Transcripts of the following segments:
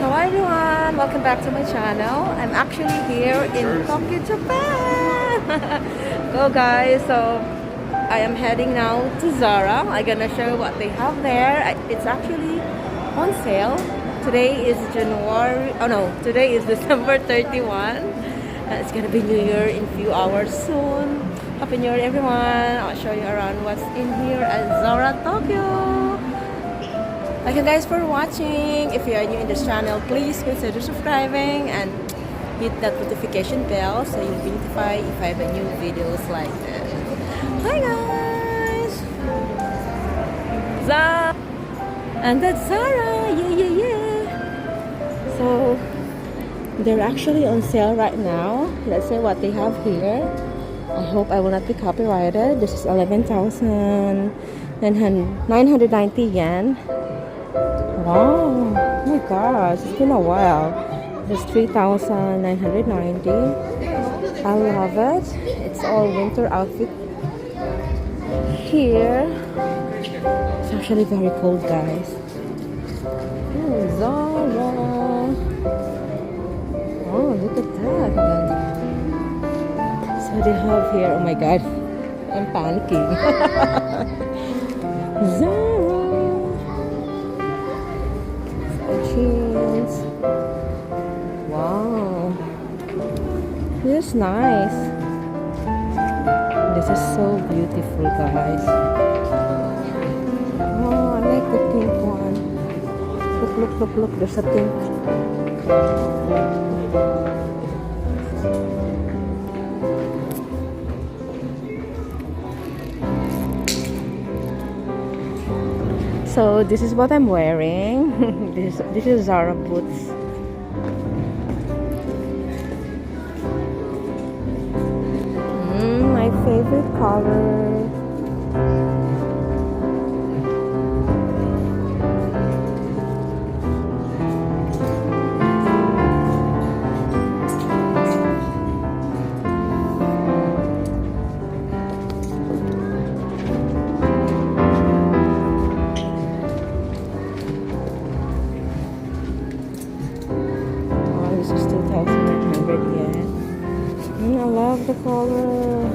Hello everyone, welcome back to my channel. I'm actually here in Tokyo, Japan. Go guys, so I am heading now to Zara. I'm gonna show you what they have there. It's actually on sale. Today is today is December 31. It's gonna be New Year in a few hours soon. Happy New Year everyone. I'll show you around what's in here at Zara Tokyo. Thank you guys for watching. If you are new in this channel, please consider subscribing and hit that notification bell so you'll be notified if I have a new videos like this. Hi guys! Zara! And that's Zara! Yeah! So, they're actually on sale right now. Let's see what they have here. I hope I will not be copyrighted. This is 11,990 yen. Wow, oh my gosh, it's been a while. It's 3,990. I love it. It's all winter outfit here. It's actually very cold, guys. Oh, Zara. Oh, look at that. So they have here, oh my god, I'm panicking. Zara. Jeans. Wow, this is nice. This is so beautiful, guys. Oh, I like the pink one. Look, there's a pink. So this is what I'm wearing. this is Zara boots. My favorite color. This is 2,900 yen. I love the color.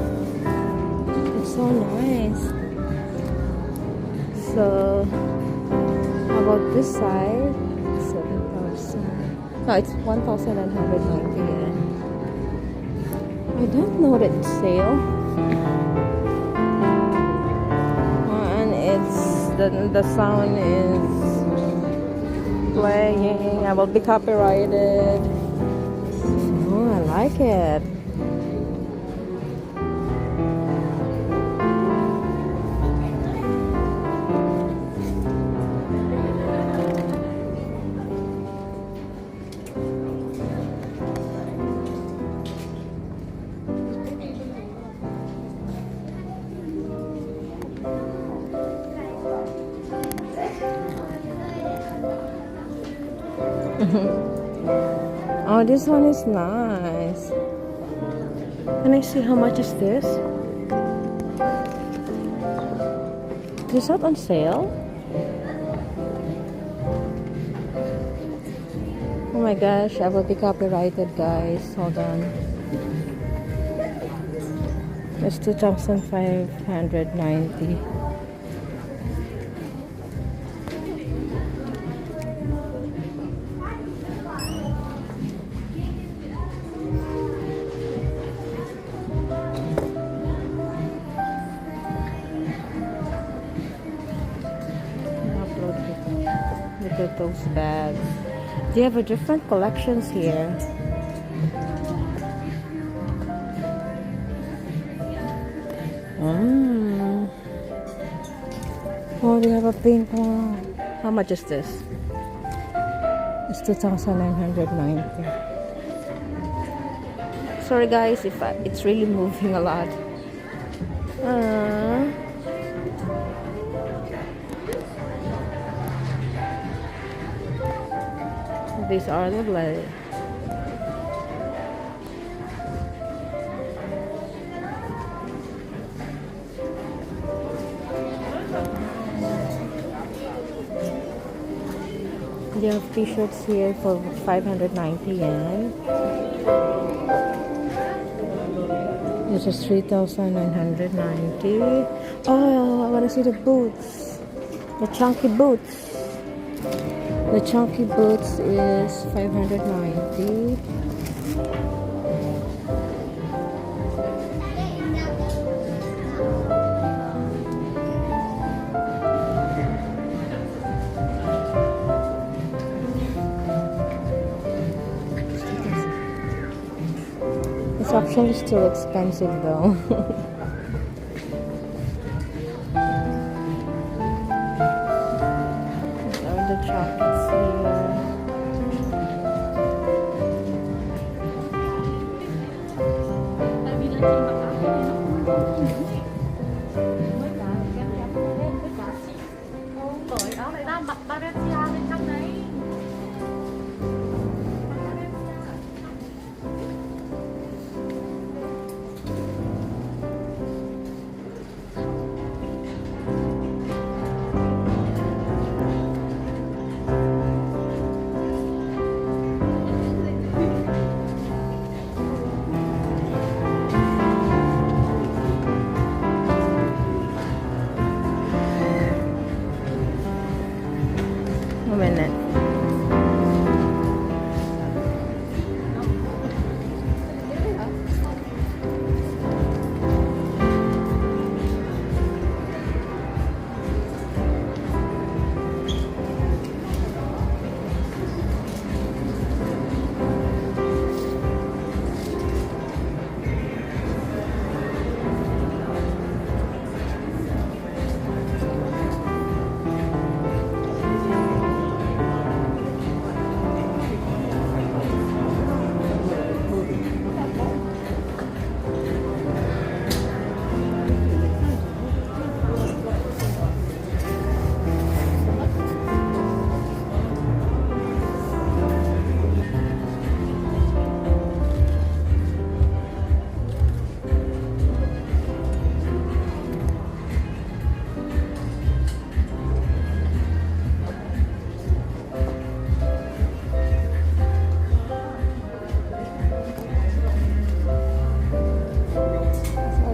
It's so nice. So, how about this side? 7,000. No, it's 1,990 yen. I don't know that it's sale. And it's the sound is playing. I will be copyrighted. Oh, I like it. Oh, this one is nice. Can I see how much is this? Is that on sale? Oh my gosh, I will be copyrighted, guys. Hold on. It's 2,590. Look at those bags. They have a different collections here. Oh, they have a pink one. How much is this? It's 2,990. Sorry guys if it's really moving a lot. These are lovely. they have t-shirts here for 590 yen. This is 3,990. Oh, I want to see the boots. The chunky boots. The chunky boots is 590. It's actually still expensive though. These are the jackets here. A minute.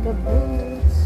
The boots.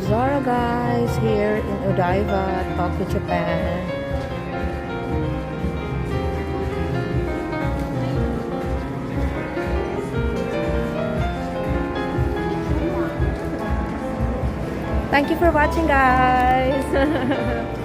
Zara guys here in Odaiba, Tokyo, Japan. Thank you for watching guys.